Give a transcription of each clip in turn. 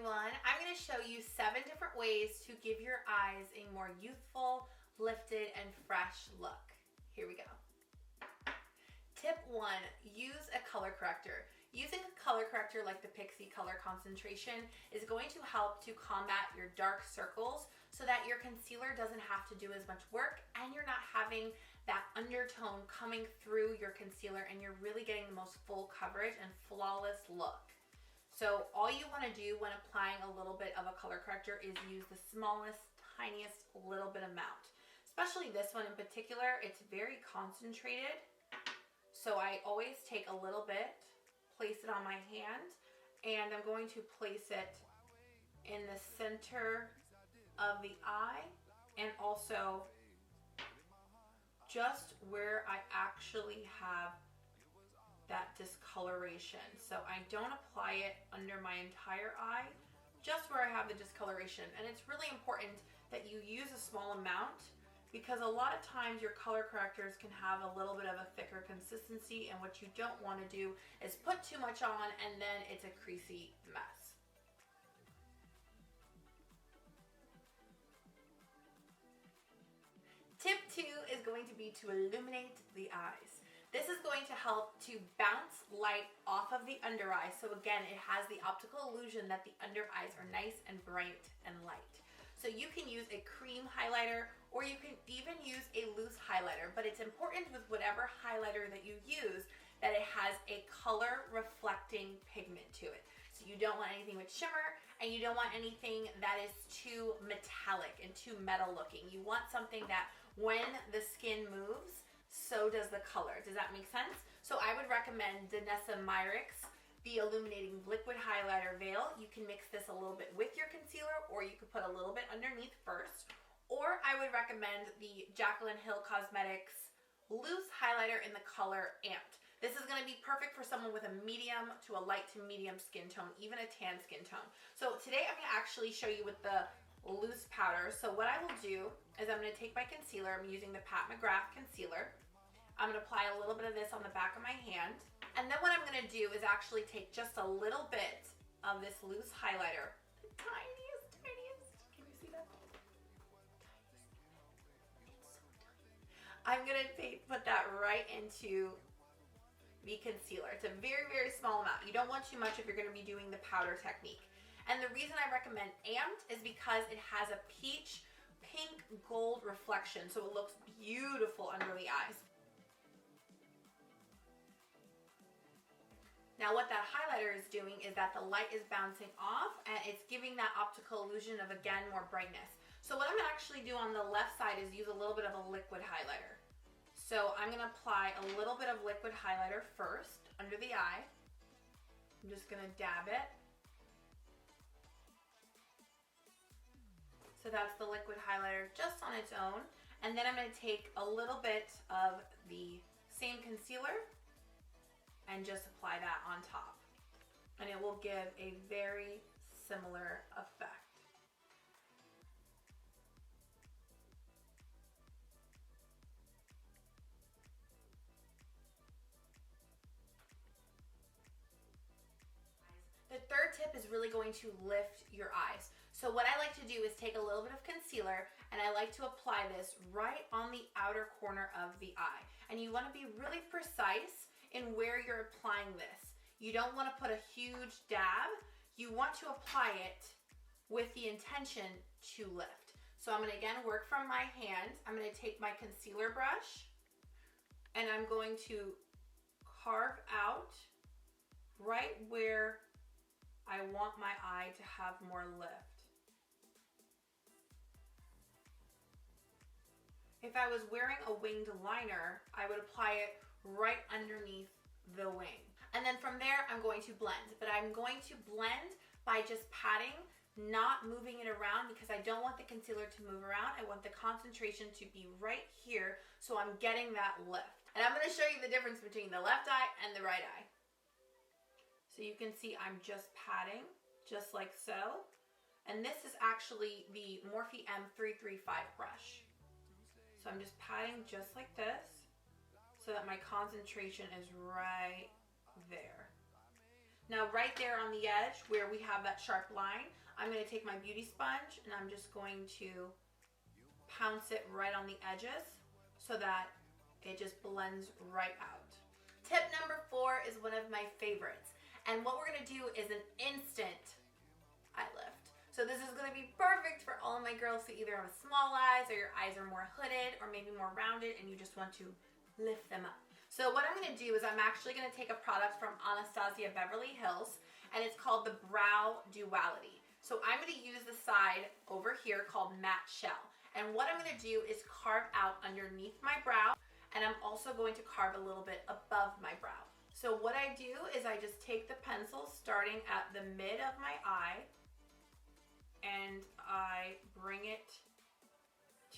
everyone. I'm going to show you 7 different ways to give your eyes a more youthful, lifted, and fresh look. Here we go. Tip 1, use a color corrector. Using a color corrector like the Pixie Color Concentration is going to help to combat your dark circles so that your concealer doesn't have to do as much work and you're not having that undertone coming through your concealer and you're really getting the most full coverage and flawless look. So all you want to do when applying a little bit of a color corrector is use the smallest, tiniest little bit amount. Especially this one in particular, it's very concentrated. So I always take a little bit, place it on my hand, and I'm going to place it in the center of the eye and also just where I actually have that discoloration. So I don't apply it under my entire eye, just where I have the discoloration. And it's really important that you use a small amount because a lot of times your color correctors can have a little bit of a thicker consistency, and what you don't want to do is put too much on and then it's a creasy mess. Tip 2 is going to be to illuminate the eyes. This is going to help to bounce light off of the under eye. So again, it has the optical illusion that the under eyes are nice and bright and light. So you can use a cream highlighter or you can even use a loose highlighter, but it's important with whatever highlighter that you use that it has a color reflecting pigment to it. So you don't want anything with shimmer and you don't want anything that is too metallic and too metal looking. You want something that when the skin moves, so does the color. Does that make sense? So I would recommend Danessa Myricks, the Illuminating Liquid Highlighter Veil. You can mix this a little bit with your concealer or you could put a little bit underneath first. Or I would recommend the Jaclyn Hill Cosmetics Loose Highlighter in the color Amped. This is going to be perfect for someone with a medium to a light to medium skin tone, even a tan skin tone. So today I'm going to actually show you with the loose powder. So what I will do is I'm going to take my concealer. I'm using the Pat McGrath concealer. I'm going to apply a little bit of this on the back of my hand. And then what I'm going to do is actually take just a little bit of this loose highlighter. The tiniest. Can you see that? It's so tiny. I'm going to put that right into the concealer. It's a very, very small amount. You don't want too much if you're going to be doing the powder technique. And the reason I recommend Amped is because it has a peach pink gold reflection. So it looks beautiful under the eyes. Now what that highlighter is doing is that the light is bouncing off and it's giving that optical illusion of, again, more brightness. So what I'm going to actually do on the left side is use a little bit of a liquid highlighter. So I'm going to apply a little bit of liquid highlighter first under the eye. I'm just going to dab it. So that's the liquid highlighter just on its own. And then I'm going to take a little bit of the same concealer and just apply that on top. And it will give a very similar effect. The third tip is really going to lift your eyes. So what I like to do is take a little bit of concealer and I like to apply this right on the outer corner of the eye. And you want to be really precise in where you're applying this. You don't want to put a huge dab. You want to apply it with the intention to lift. So I'm going to again work from my hand. I'm going to take my concealer brush and I'm going to carve out right where I want my eye to have more lift. If I was wearing a winged liner, I would apply it right underneath the wing. And then from there, I'm going to blend. But I'm going to blend by just patting, not moving it around because I don't want the concealer to move around. I want the concentration to be right here so I'm getting that lift. And I'm going to show you the difference between the left eye and the right eye. So you can see I'm just patting, just like so. And this is actually the Morphe M335 brush. So I'm just patting just like this so that my concentration is right there. Now right there on the edge where we have that sharp line, I'm going to take my beauty sponge and I'm just going to pounce it right on the edges so that it just blends right out. Tip number 4 is one of my favorites. And what we're going to do is an instant eye lift. So this is going to be perfect for all of my girls who either have small eyes or your eyes are more hooded or maybe more rounded and you just want to lift them up. So what I'm going to do is I'm actually going to take a product from Anastasia Beverly Hills and it's called the Brow Duality. So I'm going to use the side over here called Matte Shell. And what I'm going to do is carve out underneath my brow and I'm also going to carve a little bit above my brow. So what I do is I just take the pencil starting at the mid of my eye and I bring it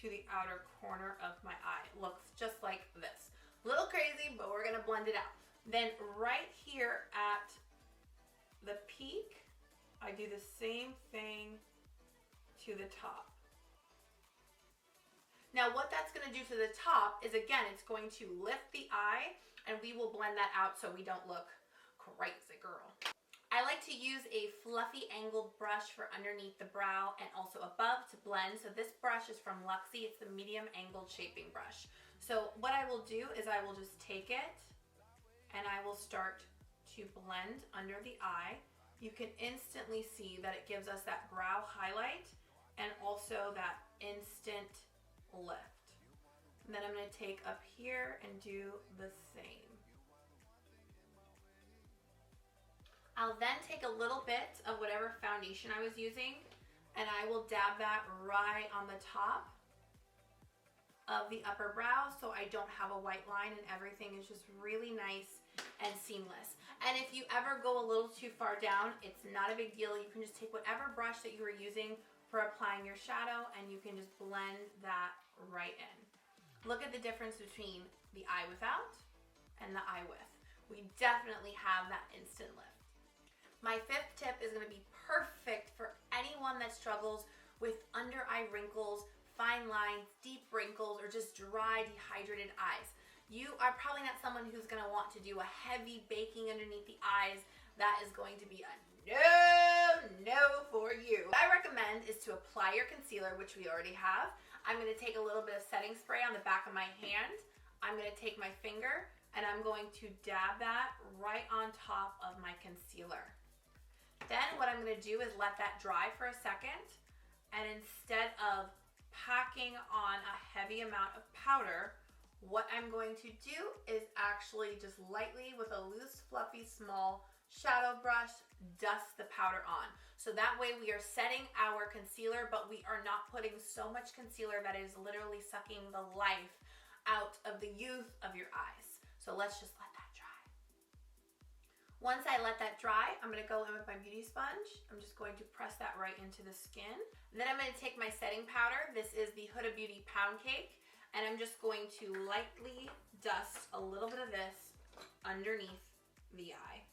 to the outer corner of my eye. It looks just like this. A little crazy, but we're gonna blend it out. Then right here at the peak, I do the same thing to the top. Now what that's gonna do to the top is, again, it's going to lift the eye and we will blend that out so we don't look crazy, girl. I like to use a fluffy angled brush for underneath the brow and also above to blend. So this brush is from Luxie. It's the medium angled shaping brush. So what I will do is I will just take it and I will start to blend under the eye. You can instantly see that it gives us that brow highlight and also that instant lift. And then I'm going to take up here and do the same. I'll then take a little bit of whatever foundation I was using and I will dab that right on the top of the upper brow so I don't have a white line and everything is just really nice and seamless. And if you ever go a little too far down, it's not a big deal. You can just take whatever brush that you were using for applying your shadow and you can just blend that right in. Look at the difference between the eye without and the eye with. We definitely have that instant lift. My 5th tip is going to be perfect for anyone that struggles with under eye wrinkles, fine lines, deep wrinkles, or just dry, dehydrated eyes. You are probably not someone who's going to want to do a heavy baking underneath the eyes. That is going to be a no for you. What I recommend is to apply your concealer, which we already have. I'm going to take a little bit of setting spray on the back of my hand. I'm going to take my finger and I'm going to dab that right on top of my concealer. Then what I'm going to do is let that dry for a second, and instead of packing on a heavy amount of powder, what I'm going to do is actually just lightly with a loose, fluffy, small shadow brush, dust the powder on. So that way we are setting our concealer, but we are not putting so much concealer that it is literally sucking the life out of the youth of your eyes. So let's just let that dry. Once I let that dry, I'm going to go in with my beauty sponge. I'm just going to press that right into the skin. Then I'm going to take my setting powder. This is the Huda Beauty Pound Cake. And I'm just going to lightly dust a little bit of this underneath the eye.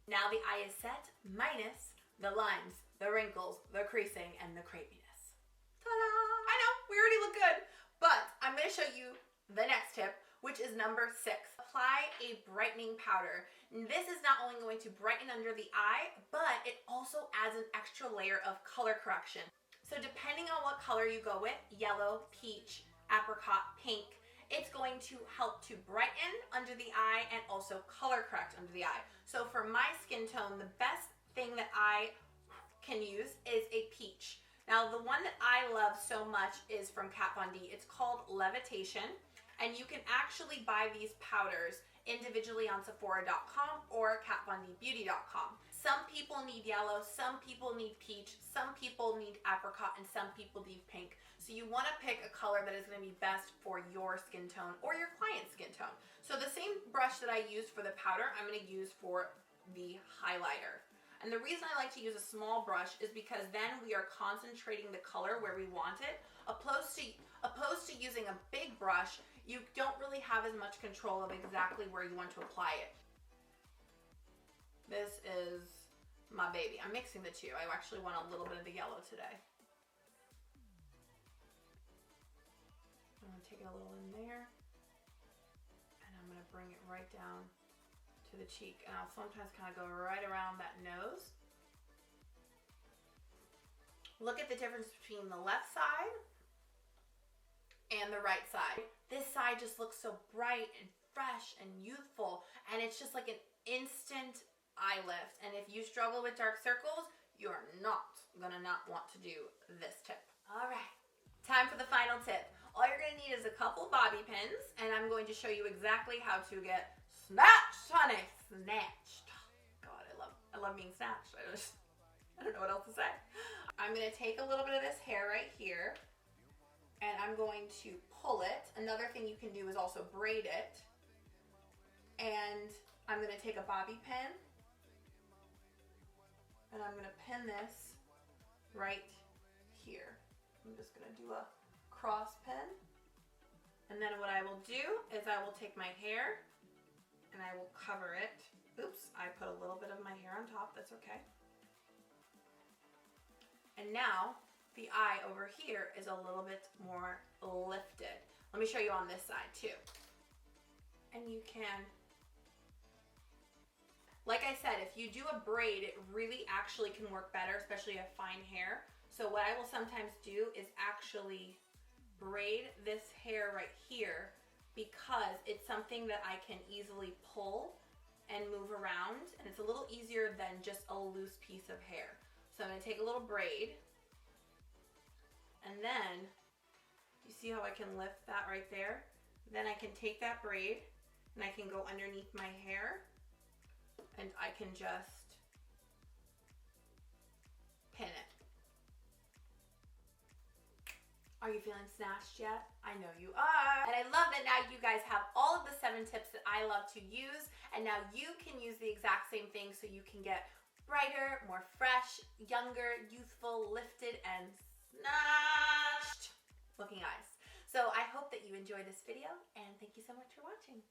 Now the eye is set, minus the lines, the wrinkles, the creasing, and the crepiness. Ta-da! I know, we already look good. But I'm going to show you the next tip, which is number 6. Apply a brightening powder. And this is not only going to brighten under the eye, but it also adds an extra layer of color correction. So depending on what color you go with, yellow, peach, apricot, pink, it's going to help to brighten under the eye and also color correct under the eye. So for my skin tone, the best thing that I can use is a peach. Now, the one that I love so much is from Kat Von D. It's called Levitation, and you can actually buy these powders individually on Sephora.com or KatVonDBeauty.com. Some people need yellow, some people need peach, some people need apricot, and some people need pink. So you want to pick a color that is going to be best for your skin tone or your client's skin tone. So the same brush that I used for the powder, I'm going to use for the highlighter. And the reason I like to use a small brush is because then we are concentrating the color where we want it. Opposed to using a big brush, you don't really have as much control of exactly where you want to apply it. This is my baby. I'm mixing the two. I actually want a little bit of the yellow today. I'm going to take it a little in there. And I'm gonna bring it right down to the cheek. And I'll sometimes kind of go right around that nose. Look at the difference between the left side and the right side. This side just looks so bright and fresh and youthful, and it's just like an instant eye lift. And if you struggle with dark circles, you're not gonna not want to do this tip. All right, time for the final tip. All you're gonna need is a couple bobby pins, and I'm going to show you exactly how to get snatched, honey, snatched. God, I love being snatched. I don't know what else to say. I'm gonna take a little bit of this hair right here, and I'm going to pull it. Another thing you can do is also braid it. And I'm gonna take a bobby pin, and I'm gonna pin this right here. I'm just gonna do a cross pin. And then what I will do is I will take my hair and I will cover it. Oops, I put a little bit of my hair on top, that's okay. And now the eye over here is a little bit more lifted. Let me show you on this side too. And you can, like I said, if you do a braid, it really actually can work better, especially if you have fine hair. So what I will sometimes do is actually braid this hair right here, because it's something that I can easily pull and move around, and it's a little easier than just a loose piece of hair. So I'm gonna take a little braid, and then, you see how I can lift that right there? Then I can take that braid, and I can go underneath my hair, and I can just pin it. Are you feeling snatched yet? I know you are. And I love that now you guys have all of the 7 tips that I love to use, and now you can use the exact same thing so you can get brighter, more fresh, younger, youthful, lifted, and snatched looking eyes. So I hope that you enjoyed this video, and thank you so much for watching.